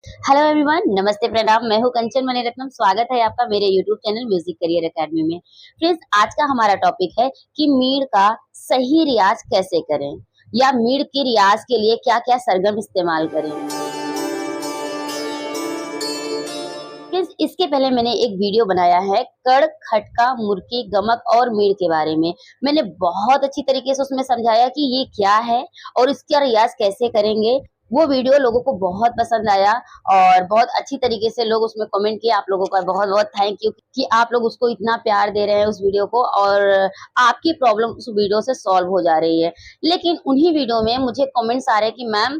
Hello everyone, नमस्ते प्रणाम। मैं हूँ कंचन मणिरत्नम। स्वागत है आपका मेरे YouTube channel music career academy में। फ्रेंड्स, आज का हमारा टॉपिक है कि मीड़ का सही रियाज कैसे करें या मीड़ के रियाज के लिए क्या-क्या सरगम इस्तेमाल करें। फ्रेंड्स, इसके पहले मैंने एक वीडियो बनाया है कड़, खटका, मुर्की, गमक और मीड़ के बारे में। मैंने बहुत अच्छी तरीके से उसमें समझाया कि ये क्या है और इसका रियाज कैसे करेंगे। वो वीडियो लोगों को बहुत पसंद आया और बहुत अच्छी तरीके से लोग उसमें कमेंट किए। आप लोगों का बहुत-बहुत थैंक यू कि आप लोग उसको इतना प्यार दे रहे हैं उस वीडियो को और आपकी प्रॉब्लम उस वीडियो से सॉल्व हो जा रही है। लेकिन उन्हीं वीडियो में मुझे कमेंट्स आ रहे हैं कि मैम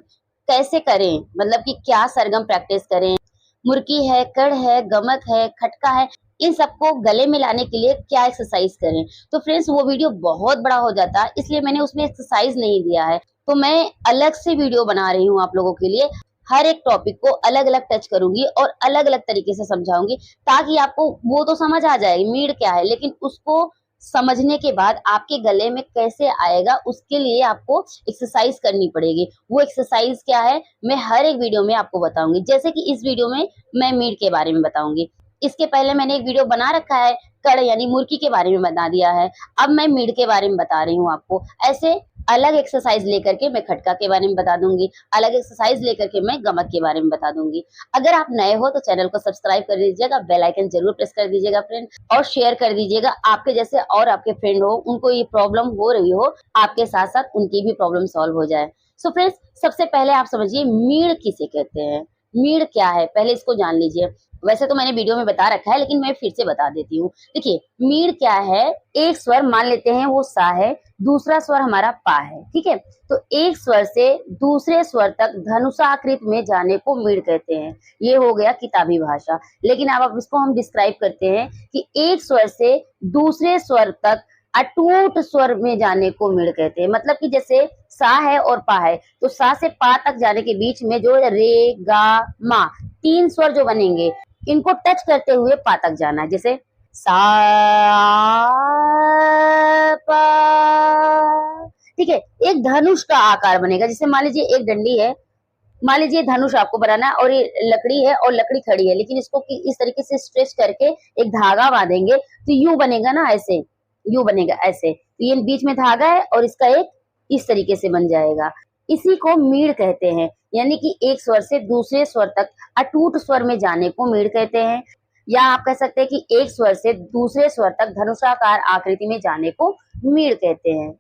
कैसे करें? मतलब कि क्या सरगम प्रैक्टिस करें? मुर्की है, कड़ है, गमक है, खटका है, इन सबको गले में लाने के लिए क्या एक्सरसाइज करें? तो फ्रेंड्स, वो वीडियो बहुत बड़ा हो जाता, इसलिए मैंने उसमें एक्सरसाइज नहीं दिया है। तो मैं अलग से वीडियो बना रही हूँ आप लोगों के लिए। हर एक टॉपिक को अलग-अलग टच करूँगी और अलग-अलग तरीके से समझाऊँगी ताकि आपको वो तो समझ आ जाए मीड़ क्या है, लेकिन उसको समझने के बाद आपके गले में कैसे आएगा उसके लिए आपको एक्सरसाइज करनी पड़ेगी। वो एक्सरसाइज क्या है, मैं हर एक वीडियो में आपको बताऊँगी। जैसे कि इस वीडियो में मैं मीट के बारे में बताऊँगी। इसके पहले मैंने एक वीडियो बना रखा है, कड़ यानी मुर्गी के बारे में बता दिया है। अब मैं मीट के बारे में बता रही हूँ आपको। ऐसे अलग एक्सरसाइज लेकर के मैं खटका के बारे में बता दूँगी, अलग एक्सरसाइज लेकर के मैं गमक के बारे में बता दूँगी। अगर आप नए हो तो चैनल को सब्सक्राइब कर दीजिएगा, बेल आइकन ज़रूर प्रेस कर दीजिएगा फ्रेंड और शेयर कर दीजिएगा। आपके जैसे और आपके फ्रेंड हो, उनको ये प्रॉब्लम हो रही हो, आपके साथ-साथ उनकी भी प्रॉब्लम सॉल्व हो जाए। सो फ्रेंड्स, सबसे पहले आप समझिए मीड़ किसे कहते हैं? मीड़ क्या है? पहले इसको जान लीजिए। वैसे तो मैंने वीडियो में बता रखा है, लेकिन मैं फिर से बता देती हूँ। देखिए, मीड़ क्या है? एक स्वर मान लेते हैं वो सा है, दूसरा स्वर हमारा पा है, ठीक है? तो एक स्वर से दूसरे स्वर तक धनुषाकृत में जाने को मीड़ कहते हैं। ये हो गया किताबी भाषा। लेकिन अब इसको हम डिस्क्राइब करते हैं कि एक स्वर से दूसरे स्वर तक अटूट स्वर में जाने को मीड़ कहते हैं। मतलब कि जैसे सा है और पा है, तो सा से पा तक जाने के बीच में जो रे, गा, मा 3 स्वर जो बनेंगे, इनको टच करते हुए पा तक जाना है। जैसे सा, पा, ठीक है? एक धनुष का आकार बनेगा। जैसे मान लीजिए एक डंडी है, मान लीजिए धनुष आपको बनाना है और ये लकड़ी है और लकड़ी खड़ी है, लेकिन इसको इस तरीके से स्ट्रेच करके एक धागा बांधेंगे तो यू बनेगा ना, ऐसे यू बनेगा ऐसे। तो ये बीच में धागा है और इसका एक इस तरीके से बन जाएगा। इसी को मीड़ कहते हैं, यानी कि एक स्वर से दूसरे स्वर तक अटूट स्वर में जाने को मीड़ कहते हैं। या आप कह सकते हैं कि एक स्वर से दूसरे स्वर तक धनुषाकार आकृति में जाने को मीड़ कहते हैं।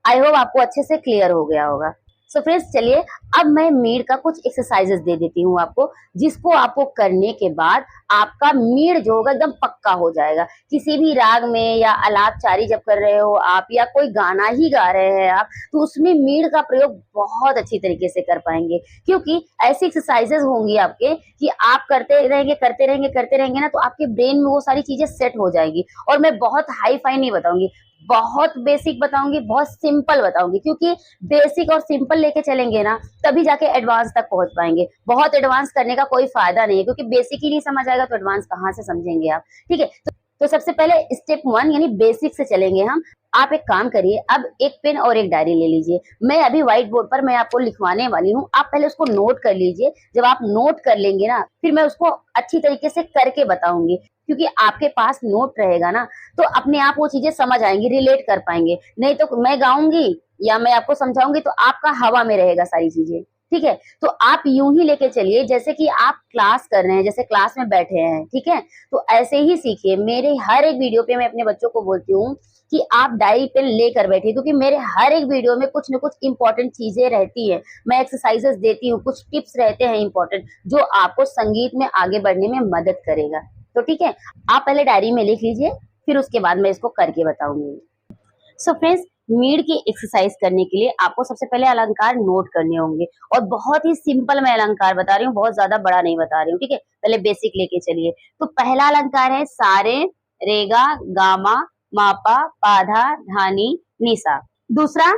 आई होप आपको अच्छे से क्लियर हो गया होगा। सो फ्रेंड्स, चलिए अब मैं मीड़ का कुछ एक्सरसाइजेस दे देती हूँ आपको, जिसको आपको करने के बाद आपका मीड़ जो होगा एकदम पक्का हो जाएगा। किसी भी राग में या आलापचारी जब कर रहे हो आप या कोई गाना ही गा रहे हैं आप, तो उसमें मीड़ का प्रयोग बहुत अच्छी तरीके से कर पाएंगे, क्योंकि ऐसी एक्सरसाइजेस होंगी आपके कि आप करते रहेंगे ना, तो आपके ब्रेन में वो सारी चीजें सेट हो जाएगी। और मैं बहुत हाई फाई नहीं बताऊंगी, बहुत बेसिक बताऊंगी, बहुत सिंपल बताऊंगी, क्योंकि बेसिक और सिंपल लेके चलेंगे ना, तभी जाके एडवांस तक पहुंच पाएंगे। बहुत एडवांस करने का कोई फायदा नहीं है, क्योंकि बेसिक ही नहीं समझ आएगा तो एडवांस कहाँ से समझेंगे आप? ठीक है, तो सबसे पहले स्टेप 1 यानी बेसिक से चलेंगे हम। आप एक काम करिए, अब एक पेन और एक डायरी ले लीजिए। मैं अभी व्हाइट बोर्ड पर मैं आपको लिखवाने वाली हूँ, आप पहले उसको नोट कर लीजिए। जब आप नोट कर लेंगे ना, फिर मैं उसको अच्छी तरीके से करके बताऊंगी, क्योंकि आपके पास नोट रहेगा ना, तो अपने आप वो चीजें समझ आएंगी, रिलेट कर पाएंगे। नहीं तो मैं गाऊंगी या मैं आपको समझाऊंगी तो आपका हवा में रहेगा सारी चीजें। ठीक है, तो आप यूं ही लेके चलिए जैसे कि आप क्लास कर रहे हैं, जैसे क्लास में बैठे हैं। ठीक है, तो ऐसे ही सीखिए। मेरे हर एक वीडियो पे मैं अपने बच्चों को बोलती हूँ कि आप डायरी पेन लेकर बैठिए, क्योंकि मेरे हर एक वीडियो में कुछ न कुछ इंपॉर्टेंट चीजें रहती है। मैं एक्सरसाइजेस देती हूँ, कुछ टिप्स रहते हैं इंपॉर्टेंट, जो आपको संगीत में आगे बढ़ने में मदद करेगा। तो ठीक है, आप पहले डायरी में लिख लीजिए, फिर उसके बाद मैं इसको करके बताऊंगी। सो फ्रेंड्स, मीड़ की एक्सरसाइज करने के लिए आपको सबसे पहले अलंकार नोट करने होंगे, और बहुत ही सिंपल मैं अलंकार बता रही हूँ, बहुत ज्यादा बड़ा नहीं बता रही हूँ। ठीक है, पहले बेसिक लेके चलिए। तो पहला अलंकार है सारे, रेगा, गामा, मापा, पाधा, धानी, निसा। दूसरा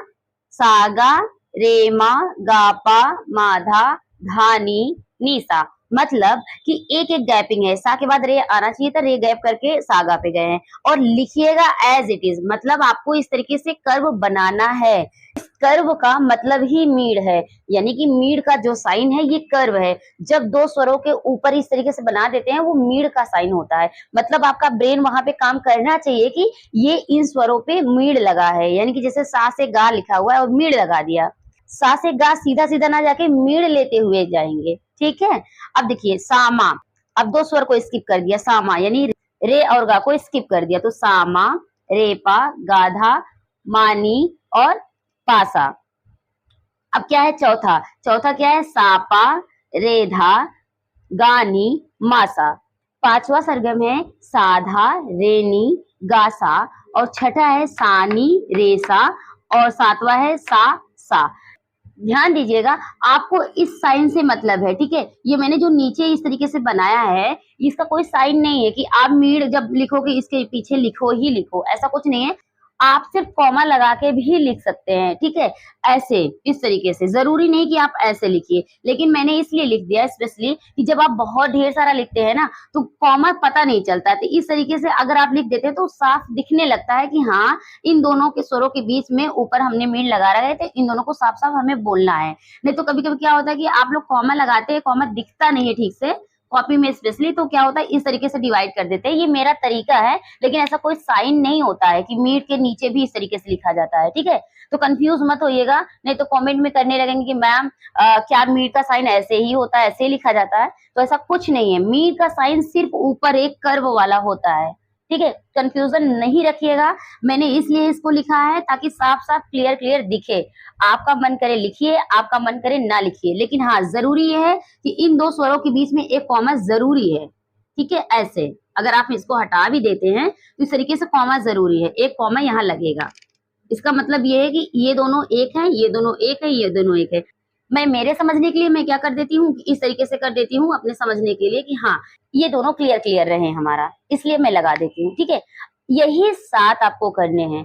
सागा, रेमा, गापा, माधा, धानी, निसा। मतलब कि एक एक गैपिंग है, सा के बाद रे आना चाहिए था, रे गैप करके सागा पे गए हैं। और लिखिएगा एज इट इज, मतलब आपको इस तरीके से कर्व बनाना है। इस कर्व का मतलब ही मीड है, यानी कि मीड का जो साइन है ये कर्व है। जब दो स्वरों के ऊपर इस तरीके से बना देते हैं वो मीड का साइन होता है। मतलब आपका ब्रेन वहां पे काम करना चाहिए कि ये इन स्वरों पे मीड लगा है, यानी कि जैसे सा से गा लिखा हुआ है और मीड लगा दिया। सा से गा सीधा सीधा ना जाके मीड लेते हुए जाएंगे, ठीक है। अब देखिए सामा, अब दो स्वर को स्किप कर दिया, सामा यानी रे और गा को स्किप कर दिया, तो सामा, रेपा, गाधा, मानी और पासा। अब क्या है चौथा, चौथा क्या है सापा, रेधा, गानी, मासा। पांचवा सरगम है साधा, रेनी, गासा। और छठा है सानी, रेसा। और सातवां है सा सा। ध्यान दीजिएगा, आपको इस साइन से मतलब है, ठीक है। ये मैंने जो नीचे इस तरीके से बनाया है, इसका कोई साइन नहीं है कि आप मीड जब लिखोगे इसके पीछे लिखो ही लिखो, ऐसा कुछ नहीं है। आप सिर्फ कॉमा लगा के भी लिख सकते हैं, ठीक है। ऐसे इस तरीके से, जरूरी नहीं कि आप ऐसे लिखिए, लेकिन मैंने इसलिए लिख दिया स्पेशली कि जब आप बहुत ढेर सारा लिखते हैं ना तो कॉमा पता नहीं चलता, तो इस तरीके से अगर आप लिख देते हैं तो साफ दिखने लगता है कि हाँ इन दोनों के स्वरों के बीच में ऊपर हमने मीड लगा रखा है, तो इन दोनों को साफ साफ हमें बोलना है। नहीं तो कभी कभी क्या होता है कि आप लोग कॉमा लगाते हैं, कॉमा दिखता नहीं है ठीक से कॉपी में स्पेशली, तो क्या होता है इस तरीके से डिवाइड कर देते हैं। ये मेरा तरीका है, लेकिन ऐसा कोई साइन नहीं होता है कि मीट के नीचे भी इस तरीके से लिखा जाता है, ठीक है। तो कंफ्यूज मत होइएगा, नहीं तो कमेंट में करने लगेंगे कि मैम क्या मीट का साइन ऐसे ही होता है, ऐसे ही लिखा जाता है। तो ऐसा कुछ नहीं है, मीट का साइन सिर्फ ऊपर एक कर्व वाला होता है, ठीक है। कंफ्यूजन नहीं रखिएगा, मैंने इसलिए इसको लिखा है ताकि साफ साफ क्लियर क्लियर दिखे। आपका मन करे लिखिए, आपका मन करे ना लिखिए, लेकिन हाँ जरूरी ये है कि इन दो स्वरों के बीच में एक कॉमा जरूरी है, ठीक है। ऐसे अगर आप इसको हटा भी देते हैं तो इस तरीके से कॉमा जरूरी है, एक कॉमा यहाँ लगेगा। इसका मतलब ये है कि ये दोनों एक है, ये दोनों एक है, ये दोनों एक है। मैं मेरे समझने के लिए मैं क्या कर देती हूँ, इस तरीके से कर देती हूँ अपने समझने के लिए कि हाँ ये दोनों क्लियर क्लियर रहे हमारा, इसलिए मैं लगा देती हूँ, ठीक है। यही 7 आपको करने हैं।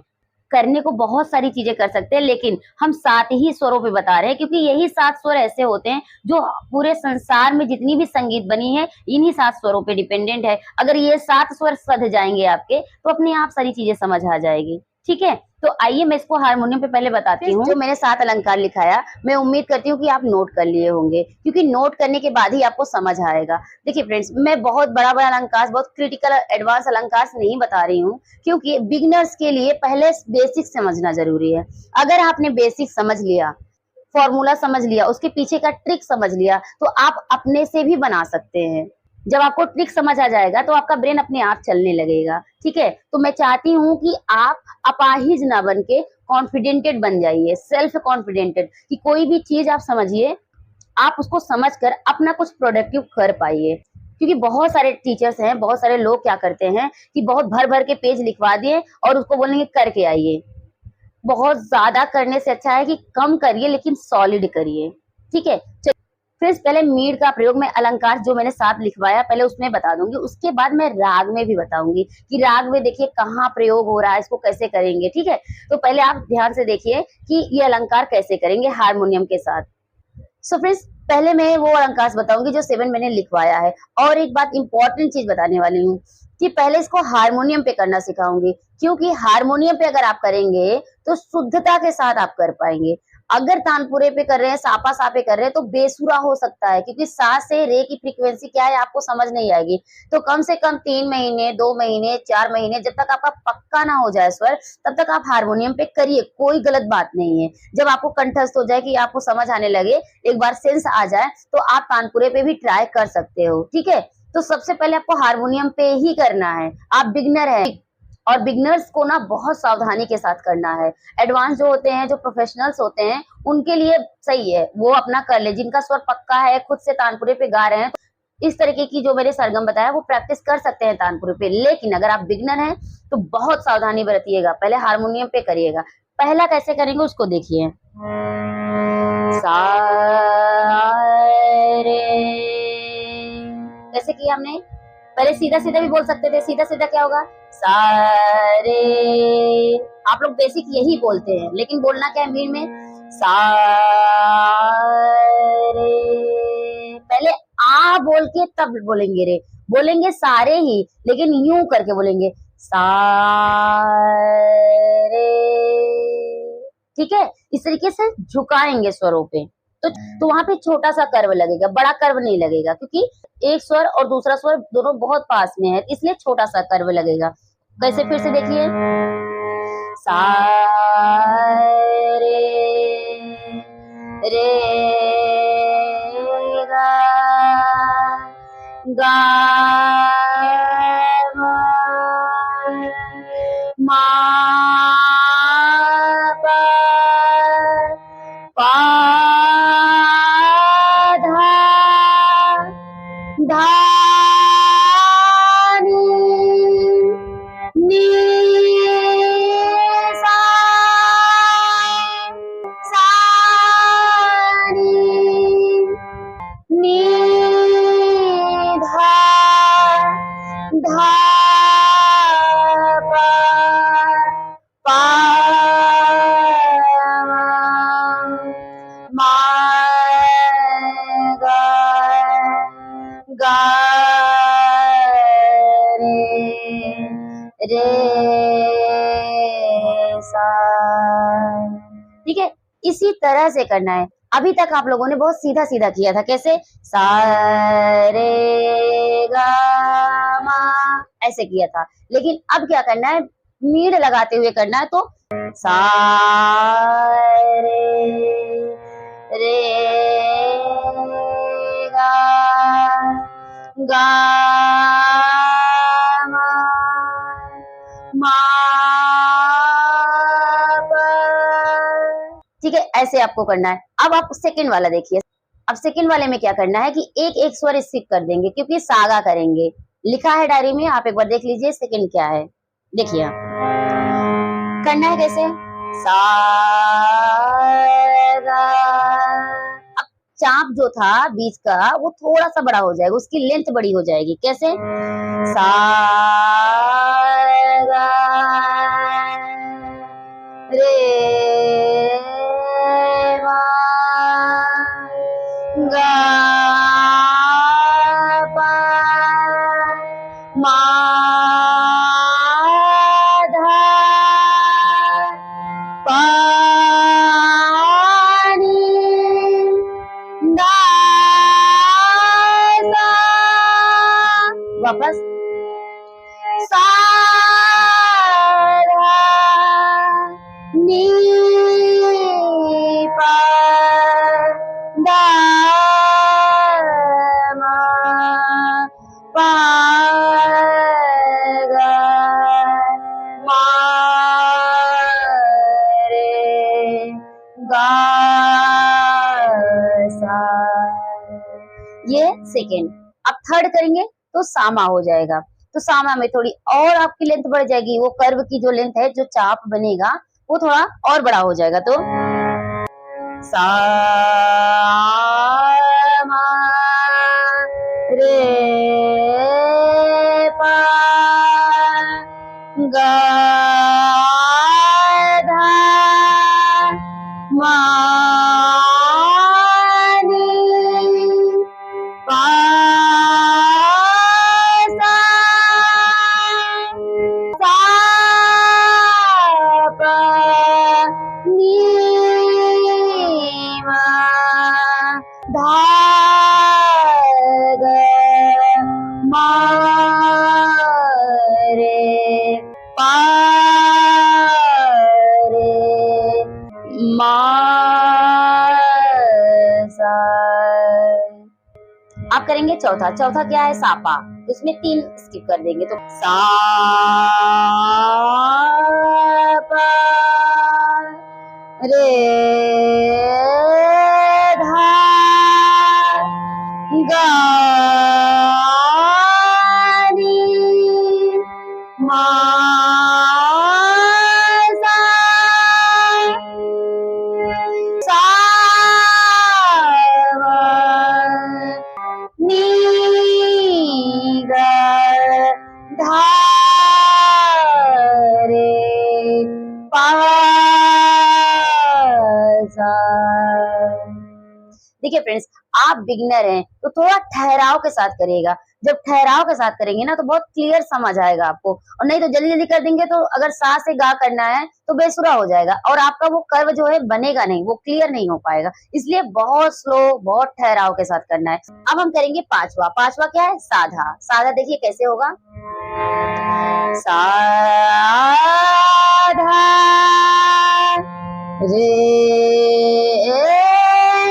करने को बहुत सारी चीजें कर सकते हैं, लेकिन हम 7 ही स्वरों पे बता रहे हैं, क्योंकि यही 7 स्वर ऐसे होते हैं जो पूरे संसार में जितनी भी संगीत बनी है इन्हीं 7 स्वरों पे डिपेंडेंट है। अगर ये 7 स्वर सध जाएंगे आपके तो अपने आप सारी चीजें समझ आ जाएगी, ठीक है। तो आइए मैं इसको हारमोनियम पे पहले बताती हूँ। जो मैंने 7 अलंकार लिखाया, मैं उम्मीद करती हूँ कि आप नोट कर लिए होंगे, क्योंकि नोट करने के बाद ही आपको समझ आएगा। देखिए फ्रेंड्स, मैं बहुत बड़ा बड़ा अलंकार, बहुत क्रिटिकल एडवांस अलंकार नहीं बता रही हूँ, क्योंकि बिगिनर्स के लिए पहले बेसिक समझना जरूरी है। अगर आपने बेसिक समझ लिया, फॉर्मूला समझ लिया, उसके पीछे का ट्रिक समझ लिया, तो आप अपने से भी बना सकते हैं। जब आपको ट्रिक समझ आ जाएगा तो आपका ब्रेन अपने आप चलने लगेगा, ठीक है। तो मैं चाहती हूँ कि आप अपाहिज ना बन के कॉन्फिडेंटेड बन जाइए, सेल्फ कॉन्फिडेंटेड, कि कोई भी चीज आप समझिए, आप उसको समझकर अपना कुछ प्रोडक्टिव कर पाइए। क्योंकि बहुत सारे टीचर्स हैं, बहुत सारे लोग क्या करते हैं कि बहुत भर भर के पेज लिखवा दिए और उसको बोलेंगे करके आइए। बहुत ज्यादा करने से अच्छा है कि कम करिए लेकिन सॉलिड करिए, ठीक है। फिर पहले मीड का प्रयोग में अलंकार जो मैंने 7 लिखवाया पहले उसमें बता दूंगी, उसके बाद मैं राग में भी बताऊंगी कि राग में देखिए कहाँ प्रयोग हो रहा है, इसको कैसे करेंगे, ठीक है। तो पहले आप ध्यान से देखिए कि ये अलंकार कैसे करेंगे हारमोनियम के साथ। सो फ्रेंड्स, पहले मैं वो अलंकार बताऊंगी जो 7 मैंने लिखवाया है। और एक बात इंपॉर्टेंट चीज बताने वाली हूँ कि पहले इसको हारमोनियम पे करना सिखाऊंगी, क्योंकि हारमोनियम पे अगर आप करेंगे तो शुद्धता के साथ आप कर पाएंगे। अगर तानपुरे पे कर रहे हैं, सापा सा पे कर रहे हैं तो बेसुरा हो सकता है, क्योंकि सा से रे की फ्रीक्वेंसी क्या है आपको समझ नहीं आएगी। तो कम से कम 3 महीने, 2 महीने, 4 महीने, जब तक आपका पक्का ना हो जाए स्वर, तब तक आप हारमोनियम पे करिए, कोई गलत बात नहीं है। जब आपको कंठस्थ हो जाए कि आपको समझ आने लगे, एक बार सेंस आ जाए, तो आप तानपुरे पे भी ट्राई कर सकते हो, ठीक है। तो सबसे पहले आपको हारमोनियम पे ही करना है। आप बिगनर है और बिगनर्स को ना बहुत सावधानी के साथ करना है। एडवांस जो होते हैं, जो प्रोफेशनल्स होते हैं, उनके लिए सही है, वो अपना कर ले। जिनका स्वर पक्का है, खुद से तानपुरे पे गा रहे हैं, तो इस तरीके की जो मैंने सरगम बताया वो प्रैक्टिस कर सकते हैं तानपुरे पे। लेकिन अगर आप बिगनर हैं तो बहुत सावधानी बरतिएगा, पहले हारमोनियम पे करिएगा। पहला कैसे करेंगे उसको देखिए। सा रे, कैसे किया हमने, पहले सीधा सीधा भी बोल सकते थे। सीधा सीधा क्या होगा, सारे। आप लोग बेसिक यही बोलते हैं, लेकिन बोलना क्या है मीड में, सारे। पहले आ बोल के तब बोलेंगे रे, बोलेंगे सारे ही लेकिन यूं करके बोलेंगे सा रे। ठीक है, इस तरीके से झुकाएंगे स्वरों पे। तो वहां पे छोटा सा कर्व लगेगा, बड़ा कर्व नहीं लगेगा, क्योंकि एक स्वर और दूसरा स्वर दोनों बहुत पास में है, इसलिए छोटा सा कर्व लगेगा। कैसे, फिर से देखिए, सा रे रे गा गा मा पा पा धा धा नी सा सा नी धा धा पा मा गा गा रे सा। ठीक है, इसी तरह से करना है। अभी तक आप लोगों ने बहुत सीधा सीधा किया था, कैसे, सा रे गा मा ऐसे किया था, लेकिन अब क्या करना है, मीड़ लगाते हुए करना है। तो सा रे गा गा मा पा। ठीक है, ऐसे आपको करना है। अब आप सेकंड वाला देखिए। अब सेकंड वाले में क्या करना है कि एक एक स्वर स्किप कर देंगे, क्योंकि सागा करेंगे। लिखा है डायरी में, आप एक बार देख लीजिए सेकंड क्या है। देखिए करना है कैसे, सा गा। अब चाप जो था बीच का वो थोड़ा सा बड़ा हो जाएगा, उसकी लेंथ बड़ी हो जाएगी। कैसे, सा गा रे मा गा पा मा धा पा नी धा सा। वापस सा धा नी पा धा मा पा गा मा रे गा सा। ये सेकेंड। अब थर्ड करेंगे तो सामा हो जाएगा। तो सामा में थोड़ी और आपकी लेंथ बढ़ जाएगी, वो कर्व की जो लेंथ है, जो चाप बनेगा वो थोड़ा और बड़ा हो जाएगा। तो सा मा रे पा गा धा मा नी पा सा सा पा नी मा धा गा मा रे पा रे मा सा। आप करेंगे चौथा। चौथा क्या है, सापा। उसमें 3 स्किप कर देंगे। तो सा पा रे धा गा नी मा सा सा नी गा धा रे पा सा। देखिए फ्रेंड्स, आप बिगिनर हैं तो थोड़ा ठहराव के साथ करिएगा। जब ठहराव के साथ करेंगे ना तो बहुत क्लियर समझ आएगा आपको, और नहीं तो जल्दी जल्दी कर देंगे तो अगर सा से गा करना है तो बेसुरा हो जाएगा और आपका वो कर्व जो है बनेगा नहीं, वो क्लियर नहीं हो पाएगा। इसलिए बहुत स्लो, बहुत ठहराव के साथ करना है। अब हम करेंगे पांचवा। पांचवा क्या है? साधा। साधा देखिए कैसे होगा। साधा रे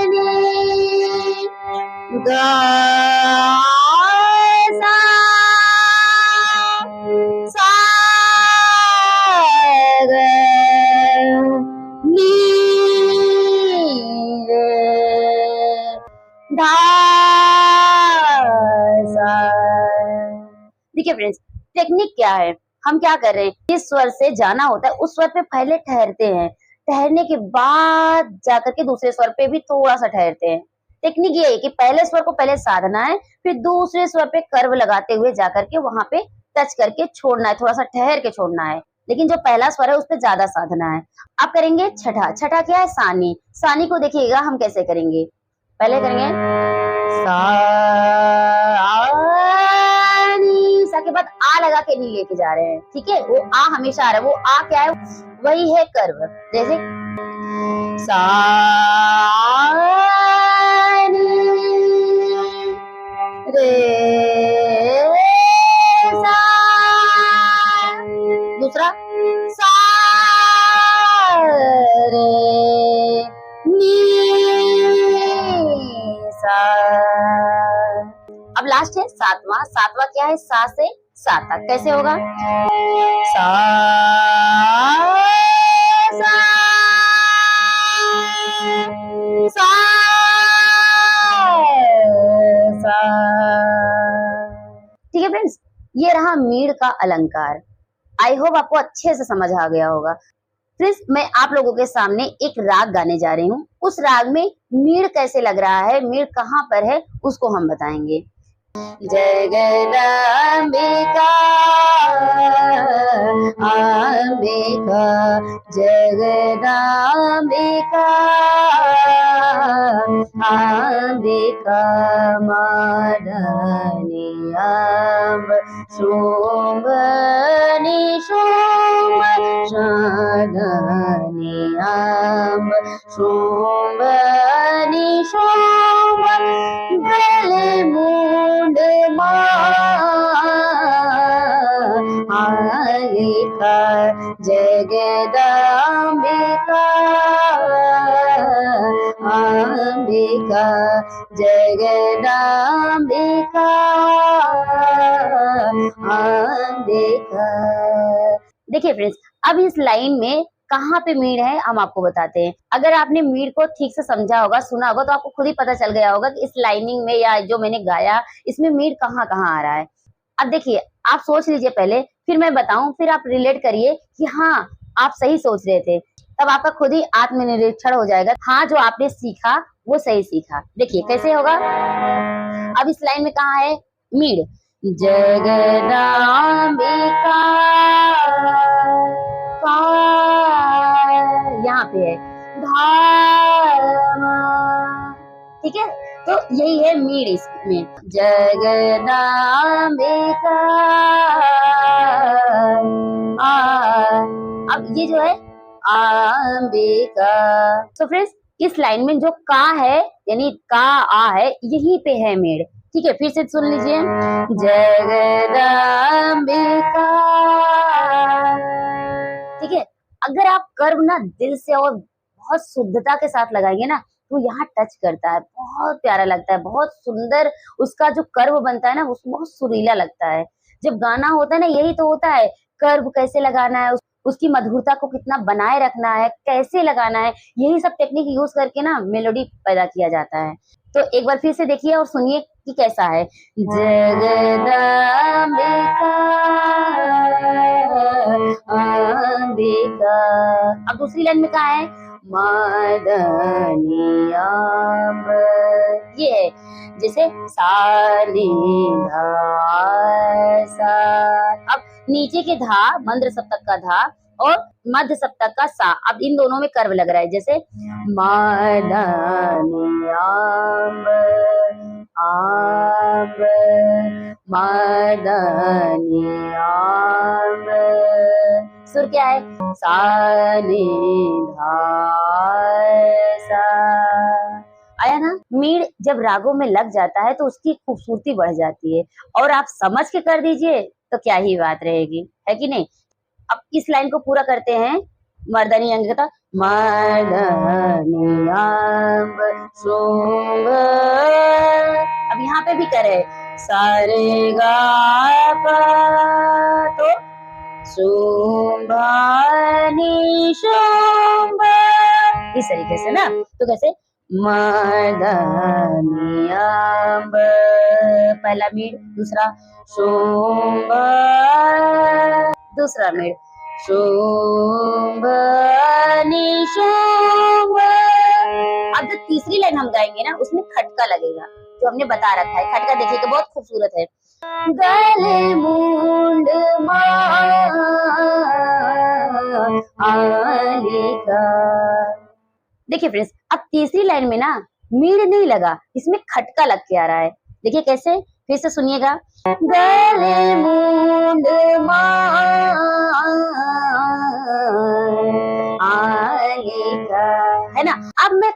नी गा सा सा ग नी रे धा सा। देखिए फ्रेंड्स, टेक्निक क्या है, हम क्या कर रहे हैं, जिस स्वर से जाना होता है उस स्वर पे पहले ठहरते हैं, ठहरने के बाद जाकर के दूसरे स्वर पे भी थोड़ा सा ठहरते हैं। टेक्निक ये है कि पहले स्वर को पहले साधना है, फिर दूसरे स्वर पे कर्व लगाते हुए जाकर के वहां पे टच करके छोड़ना है, थोड़ा सा ठहर के छोड़ना है। लेकिन जो पहला स्वर है उस पे ज्यादा साधना है। अब करेंगे छठा। छठा क्या है? सानी। सानी को देखिएगा हम कैसे करेंगे। पहले करेंगे सा नी, सा के बाद आ लगा के नहीं लेके जा रहे हैं, ठीक है? वो आ हमेशा आ रहा है, वो आ क्या है? वही है कर्व। जैसे सा नी रे सा। दूसरा सा रे नी सा। अब लास्ट है सातवां। सातवां क्या है? सा से सा तक। कैसे होगा? सा सा सा सा। ठीक है फ्रेंड्स, ये रहा मीड़ का अलंकार। आई होप आपको अच्छे से समझ आ गया होगा। फ्रेंड्स, मैं आप लोगों के सामने एक राग गाने जा रही हूँ। उस राग में मीड़ कैसे लग रहा है, मीड़ कहाँ पर है, उसको हम बताएंगे। जगदम्बिका अंबिका जगदम्बिका अंबिका मदनी अम्ब शुंभ निशुंभ शदनी अम्ब शुंभ निशुंभ गले मुंड मालिका जगदम्बिका अंबिका जगदम्बिका अंबिका। देखिए फ्रेंड्स, अब इस लाइन में कहाँ पे मीड़ है हम आपको बताते हैं। अगर आपने मीड़ को ठीक से समझा होगा, सुना होगा, तो आपको खुद ही पता चल गया होगा कि इस लाइनिंग में या जो मैंने गाया इसमें मीड़ कहाँ कहाँ आ रहा है। अब देखिए, आप सोच लीजिए पहले, फिर मैं बताऊं, फिर आप रिलेट करिए कि हाँ आप सही सोच रहे थे। तब आपका खुद ही आत्मनिरीक्षण हो जाएगा, हाँ जो आपने सीखा वो सही सीखा। देखिए कैसे होगा। अब इस लाइन में कहाँ है मीड़? जगदम्बिका यहाँ पे है धामा, ठीक है? तो यही है मीड़ इसमें, जगदम्बिका। अब ये जो है अंबिका। तो फ्रेंड्स, इस लाइन में जो का है यानी का आ है, यहीं पे है मीड़। ठीक है, फिर से सुन लीजिए। जगदम्बिका। ठीक है, अगर आप कर्व ना दिल से और बहुत शुद्धता के साथ लगाएंगे ना तो यहाँ टच करता है, बहुत प्यारा लगता है, बहुत सुंदर उसका जो कर्व बनता है ना वो बहुत सुरीला लगता है। जब गाना होता है ना यही तो होता है, कर्व कैसे लगाना है, उसकी मधुरता को कितना बनाए रखना है, कैसे लगाना है, यही सब टेक्निक यूज करके ना मेलोडी पैदा किया जाता है। तो एक बार फिर से देखिए और सुनिए कि कैसा है। जगदम्बिका अंबिका। अब दूसरी लाइन में कहा है मदनी अम्ब। ये है जैसे सा नी धा सा। अब नीचे के धा, मंद्र सप्तक का धा और मध्य सप्तक का सा, अब इन दोनों में कर्व लग रहा है, जैसे मदनियाम आब मदनियाम, सुर क्या है, सा नि धा सा। आया ना। मीड़ जब रागों में लग जाता है तो उसकी खूबसूरती बढ़ जाती है, और आप समझ के कर दीजिए तो क्या ही बात रहेगी, है कि नहीं। अब इस लाइन को पूरा करते हैं, मर्दानी अंग का, मर्दानियांब शुंग, अब यहाँ पे भी करे सारे गा पा, तो शुंभानी शुंभ, इस तरीके से ना। तो कैसे, मर्दानियांब, पहला मीड़, दूसरा शुंभ, दूसरा मीड़ शुंभ निशुंभ। अब जो तीसरी लाइन हम गाएंगे ना उसमें खटका लगेगा, जो हमने बता रखा है। खटका देखिए कि बहुत खूबसूरत है, गले मुंड मालिका। देखिए फ्रेंड्स, अब तीसरी लाइन में ना मीड़ नहीं लगा, इसमें खटका लग के आ रहा है। देखिए कैसे, फिर से सुनिएगा, गले मुंड मालिका, है ना। अब मैं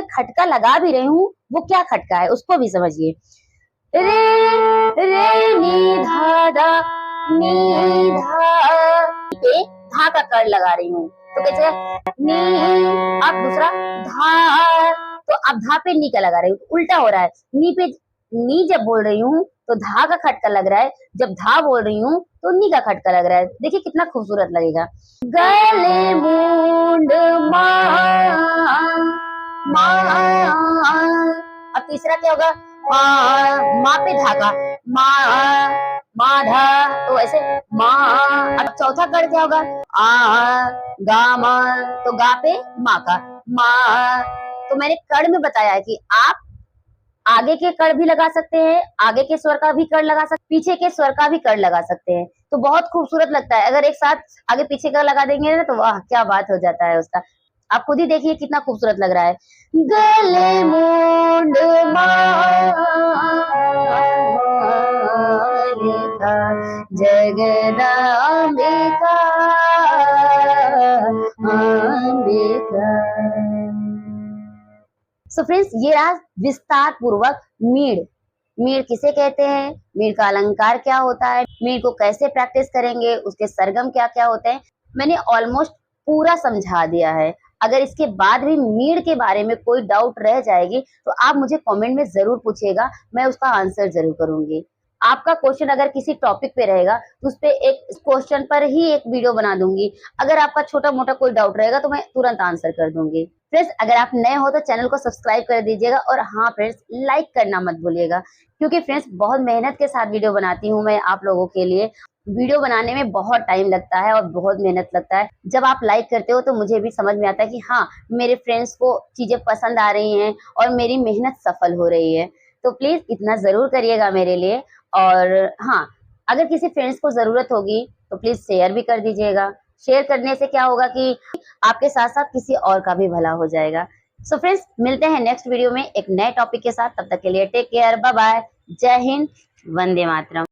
खटका लगा भी रही हूँ, वो क्या खटका है उसको भी समझिए। रे रे नी धा धा नी धा पे धा का कड़ लगा रही हूँ, तो कैसे नी, अब दूसरा धा, तो अब धा पे नी का लगा रही हूँ, उल्टा हो रहा है। नी पे नी जब बोल रही हूँ तो धा का खटका लग रहा है, जब धा बोल रही हूँ तो नी का खटका लग रहा है। देखिए कितना खूबसूरत लगेगा। गले मुंड अब तीसरा क्या होगा, माँ पे धागा, माधा, तो ऐसे माँ। अब चौथा कड़ क्या होगा, गा मा, तो गा पे माँ का माँ। तो मैंने कड़ में बताया है कि आप आगे के कड़ भी लगा सकते हैं, आगे के स्वर का भी कड़ लगा सकते, पीछे के स्वर का भी कड़ लगा सकते हैं, तो बहुत खूबसूरत लगता है। अगर एक साथ आगे पीछे का लगा देंगे ना तो वाह क्या बात हो जाता है उसका। आप खुद ही देखिए कितना खूबसूरत लग रहा है। गले मुंड मालिका जगदांबिका अंबिका। सो फ्रेंड्स, ये रहा विस्तार पूर्वक मीड़। मीड़ किसे कहते हैं, मीड़ का अलंकार क्या होता है, मीड़ को कैसे प्रैक्टिस करेंगे, उसके सरगम क्या क्या होते हैं, मैंने ऑलमोस्ट पूरा समझा दिया है। अगर इसके बाद भी मीड़ के बारे में कोई डाउट रह जाएगी तो आप मुझे कमेंट में जरूर पूछिएगा, मैं उसका आंसर जरूर करूंगी। आपका क्वेश्चन अगर किसी टॉपिक पे रहेगा तो उस पे एक क्वेश्चन पर ही एक वीडियो बना दूंगी। अगर आपका छोटा मोटा कोई डाउट रहेगा तो मैं तुरंत आंसर कर दूंगी। फ्रेंड्स, अगर आप नए हो तो चैनल को सब्सक्राइब कर दीजिएगा, और हाँ फ्रेंड्स, लाइक करना मत भूलिएगा, क्योंकि फ्रेंड्स बहुत मेहनत के साथ वीडियो बनाती हूँ मैं आप लोगों के लिए। वीडियो बनाने में बहुत टाइम लगता है और बहुत मेहनत लगता है। जब आप लाइक करते हो तो मुझे भी समझ में आता है कि हाँ, मेरे फ्रेंड्स को चीजें पसंद आ रही हैं और मेरी मेहनत सफल हो रही है। तो प्लीज इतना जरूर करिएगा मेरे लिए। और हाँ, अगर किसी फ्रेंड्स को जरूरत होगी तो प्लीज शेयर भी कर दीजिएगा। शेयर करने से क्या होगा कि आपके साथ साथ किसी और का भी भला हो जाएगा। सो फ्रेंड्स, मिलते हैं नेक्स्ट वीडियो में एक नए टॉपिक के साथ। तब तक के लिए टेक केयर, बाय बाय, जय हिंद, वंदे मातरम।